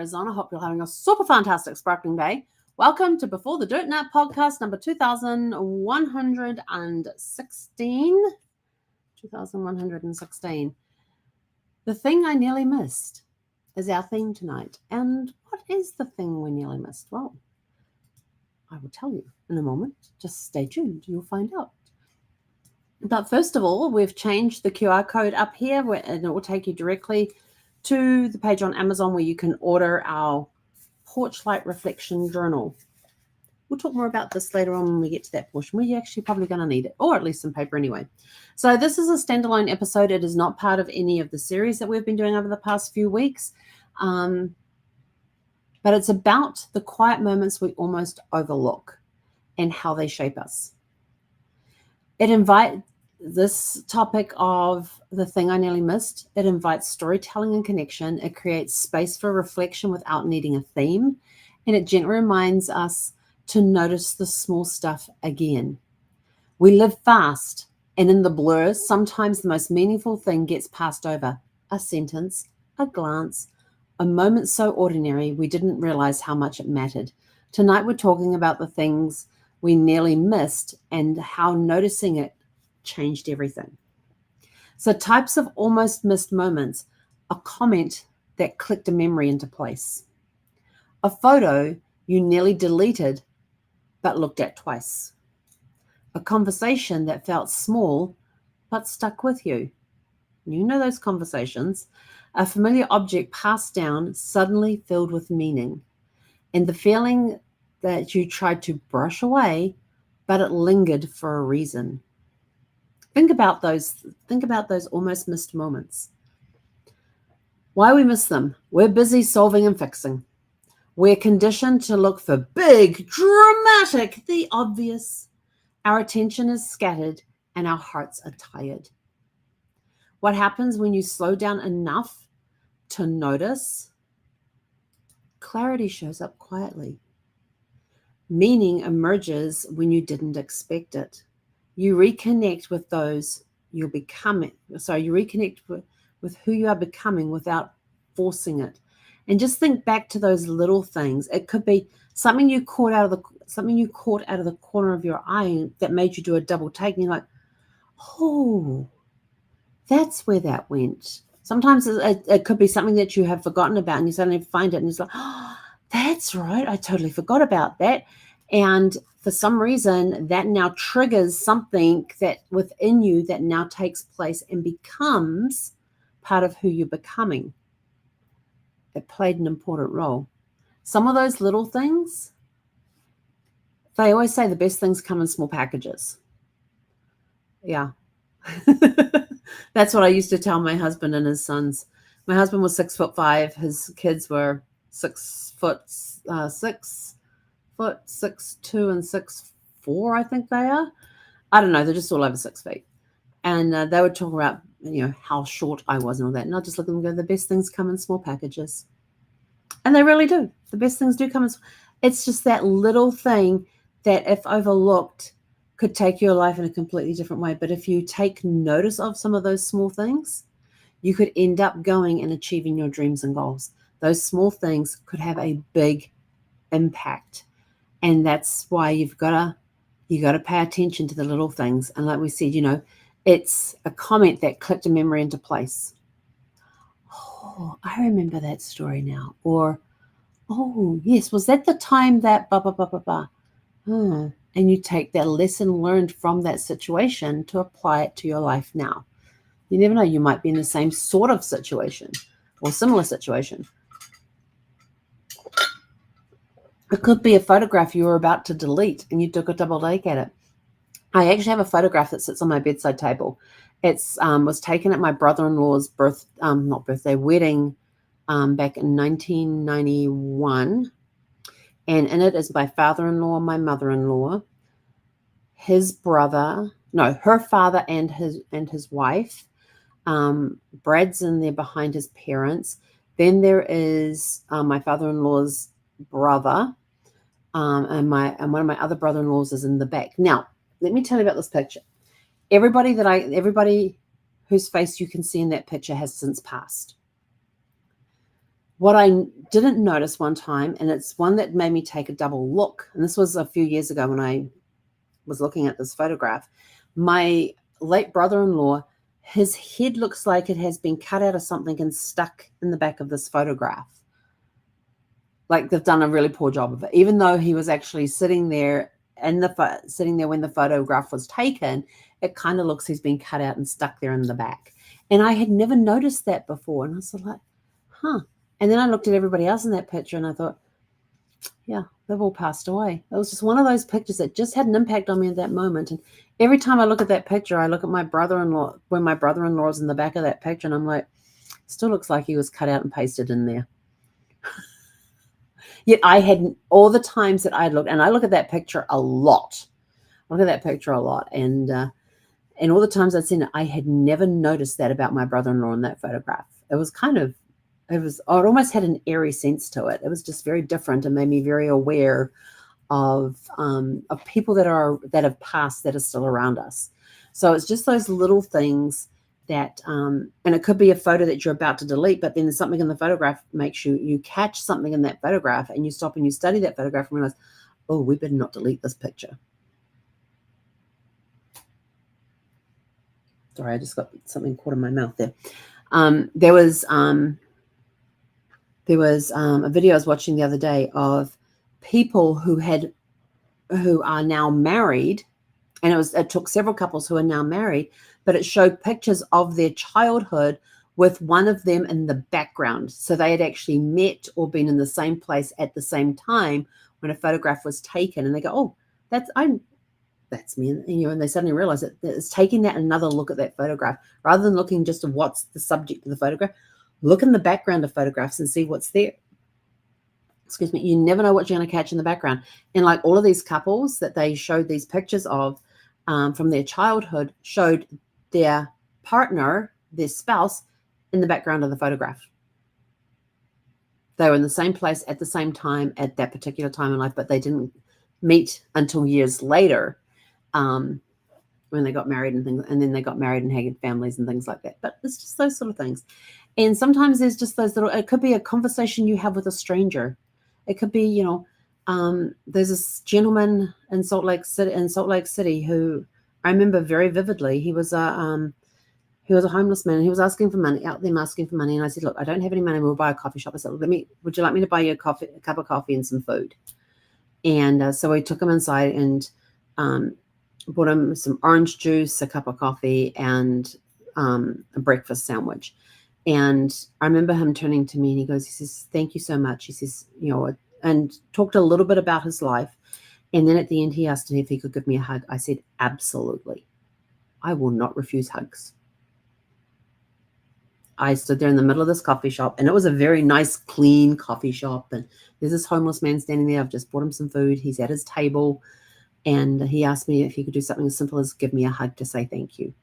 Arizona. Hope you're having a super fantastic sparkling day. Welcome to Before the Dirt Nap podcast number 2116. 2116. The thing I nearly missed is our theme tonight. And what is the thing we nearly missed? Well, I will tell you in a moment. Just stay tuned. You'll find out. But first of all, we've changed the QR code up here and it will take you directly to the page on Amazon where you can order our Porch Light Reflection Journal. We'll talk more about this later on when we get to that portion. We're actually probably going to need it, or at least some paper anyway. So this is a standalone episode. It is not part of any of the series that we've been doing over the past few weeks. But it's about the quiet moments we almost overlook and how they shape us. This topic of the thing I nearly missed, it invites storytelling and connection. It creates space for reflection without needing a theme. And it gently reminds us to notice the small stuff again. We live fast, and in the blurs, sometimes the most meaningful thing gets passed over. A sentence, a glance, a moment so ordinary we didn't realize how much it mattered. Tonight we're talking about the things we nearly missed and how noticing it changed everything. So types of almost missed moments: a comment that clicked a memory into place, a photo you nearly deleted but looked at twice, a conversation that felt small but stuck with you. You know those conversations. A familiar object passed down, suddenly filled with meaning, and the feeling that you tried to brush away, but it lingered for a reason. Think about those almost missed moments. Why we miss them? We're busy solving and fixing. We're conditioned to look for big, dramatic, the obvious. Our attention is scattered and our hearts are tired. What happens when you slow down enough to notice? Clarity shows up quietly. Meaning emerges when you didn't expect it. You reconnect with those you're becoming. So you reconnect with who you are becoming without forcing it. And just think back to those little things. It could be something you caught out of the corner of your eye that made you do a double take, and you're like, oh, that's where that went. Sometimes it could be something that you have forgotten about, and you suddenly find it, and it's like, oh, that's right, I totally forgot about that. And for some reason, that now triggers something that within you that now takes place and becomes part of who you're becoming. It played an important role. Some of those little things, they always say the best things come in small packages. Yeah. That's what I used to tell my husband and his sons. My husband was 6'5". His kids were 6'6", 6'2", and 6'4", I think they are. I don't know. They're just all over 6 feet. And they would talk about, how short I was and all that. And I'll just look at them and go, the best things come in small packages. And they really do. The best things do come in. It's just that little thing that, if overlooked, could take your life in a completely different way. But if you take notice of some of those small things, you could end up going and achieving your dreams and goals. Those small things could have a big impact. And that's why you got to pay attention to the little things. And like we said, it's a comment that clicked a memory into place. Oh, I remember that story now. Or, oh, yes, was that the time that blah, blah, blah, blah, blah. And you take that lesson learned from that situation to apply it to your life now. You never know. You might be in the same sort of situation or similar situation. It could be a photograph you were about to delete and you took a double take at it. I actually have a photograph that sits on my bedside table. It's was taken at my brother-in-law's wedding back in 1991. And in it is my father-in-law, my mother-in-law, her father and his wife. Brad's in there behind his parents. Then there is my father-in-law's brother, and one of my other brother-in-laws is in the back. Now, let me tell you about this picture. Everybody whose face you can see in that picture has since passed. What I didn't notice one time, and it's one that made me take a double look, and this was a few years ago when I was looking at this photograph. My late brother-in-law, his head looks like it has been cut out of something and stuck in the back of this photograph. Like they've done a really poor job of it. Even though he was actually sitting there when the photograph was taken, it kind of looks he's been cut out and stuck there in the back. And I had never noticed that before. And I was like, huh. And then I looked at everybody else in that picture and I thought, yeah, they've all passed away. It was just one of those pictures that just had an impact on me at that moment. And every time I look at that picture, I look at my brother-in-law, when my brother-in-law is in the back of that picture, and I'm like, still looks like he was cut out and pasted in there. Yet I had all the times that I looked, and I look at that picture a lot. I look at that picture a lot. And all the times I'd seen it, I had never noticed that about my brother-in-law in that photograph. It almost had an eerie sense to it. It was just very different and made me very aware of people that have passed that are still around us. So it's just those little things that, and it could be a photo that you're about to delete, but then there's something in the photograph makes you catch something in that photograph, and you stop and you study that photograph and realize, oh, we better not delete this picture. Sorry, I just got something caught in my mouth there. There was a video I was watching the other day of people who are now married, and it took several couples who are now married, but it showed pictures of their childhood with one of them in the background. So they had actually met or been in the same place at the same time when a photograph was taken, and they go, oh, that's me. And they suddenly realize that it's taking that another look at that photograph rather than looking just at what's the subject of the photograph. Look in the background of photographs and see what's there. Excuse me. You never know what you're going to catch in the background. And like all of these couples that they showed these pictures of from their childhood showed their partner, their spouse, in the background of the photograph. They were in the same place at the same time at that particular time in life, but they didn't meet until years later when they got married and things, and then they got married and had families and things like that. But it's just those sort of things. And sometimes there's just those little, it could be a conversation you have with a stranger. It could be, there's this gentleman in Salt Lake City who I remember very vividly. He was a homeless man, and he was asking for money, out there asking for money. And I said, look, I don't have any money. We'll buy a coffee shop. I said, would you like me to buy you a cup of coffee and some food? And so we took him inside and bought him some orange juice, a cup of coffee, and a breakfast sandwich. And I remember him turning to me and he says, thank you so much. He says, and talked a little bit about his life. And then at the end, he asked me if he could give me a hug. I said, absolutely. I will not refuse hugs. I stood there in the middle of this coffee shop, and it was a very nice, clean coffee shop. And there's this homeless man standing there. I've just bought him some food. He's at his table. And he asked me if he could do something as simple as give me a hug to say thank you.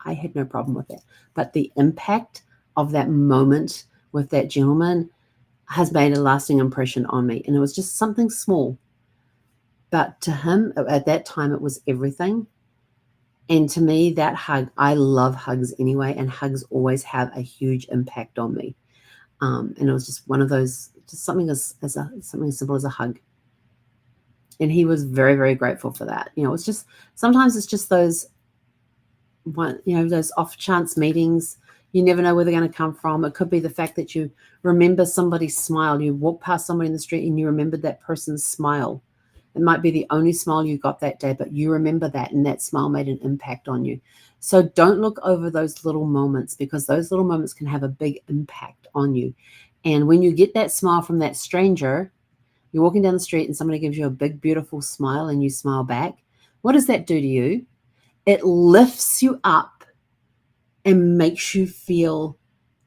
I had no problem with that. But the impact of that moment with that gentleman has made a lasting impression on me. And it was just something small. But to him, at that time, it was everything. And to me, that hug, I love hugs anyway, and hugs always have a huge impact on me. And it was just one of those, just something something as simple as a hug. And he was very, very grateful for that. It's just, sometimes it's just those off chance meetings. You never know where they're going to come from. It could be the fact that you remember somebody's smile. You walk past somebody in the street and you remembered that person's smile. It might be the only smile you got that day, but you remember that, and that smile made an impact on you. So don't look over those little moments, because those little moments can have a big impact on you. And when you get that smile from that stranger, you're walking down the street and somebody gives you a big, beautiful smile and you smile back. What does that do to you? It lifts you up and makes you feel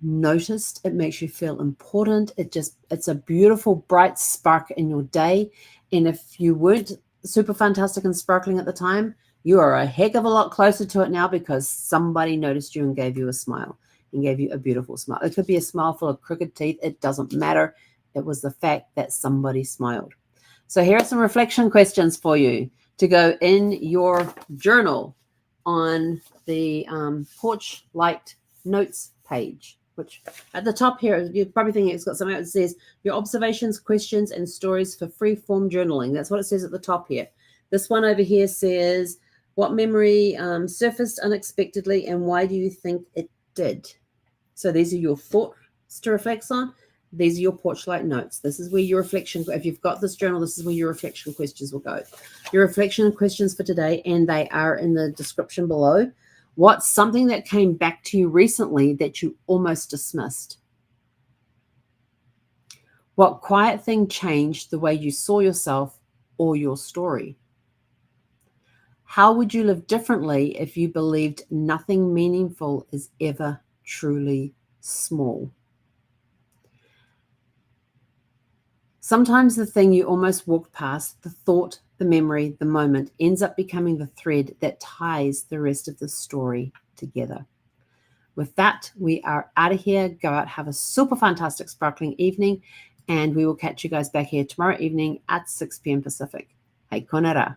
noticed. It makes you feel important. It's a beautiful, bright spark in your day. And if you weren't super fantastic and sparkling at the time, you are a heck of a lot closer to it now, because somebody noticed you and gave you a smile and gave you a beautiful smile. It could be a smile full of crooked teeth. It doesn't matter. It was the fact that somebody smiled. So here are some reflection questions for you to go in your journal on the Porch Light Notes page. which at the top here, you're probably thinking it's got something that says your observations, questions, and stories for free-form journaling. That's what it says at the top here. This one over here says, what memory surfaced unexpectedly and why do you think it did? So these are your thoughts to reflect on. These are your porch light notes. This is where your reflection, if you've got this journal, this is where your reflection questions will go. Your reflection questions for today, and they are in the description below. What's something that came back to you recently that you almost dismissed? What quiet thing changed the way you saw yourself or your story? How would you live differently if you believed nothing meaningful is ever truly small? Sometimes the thing you almost walked past, the thought, the memory, the moment, ends up becoming the thread that ties the rest of the story together. With that, we are out of here. Go out, have a super fantastic, sparkling evening, and we will catch you guys back here tomorrow evening at 6 p.m. Pacific. Hei konera.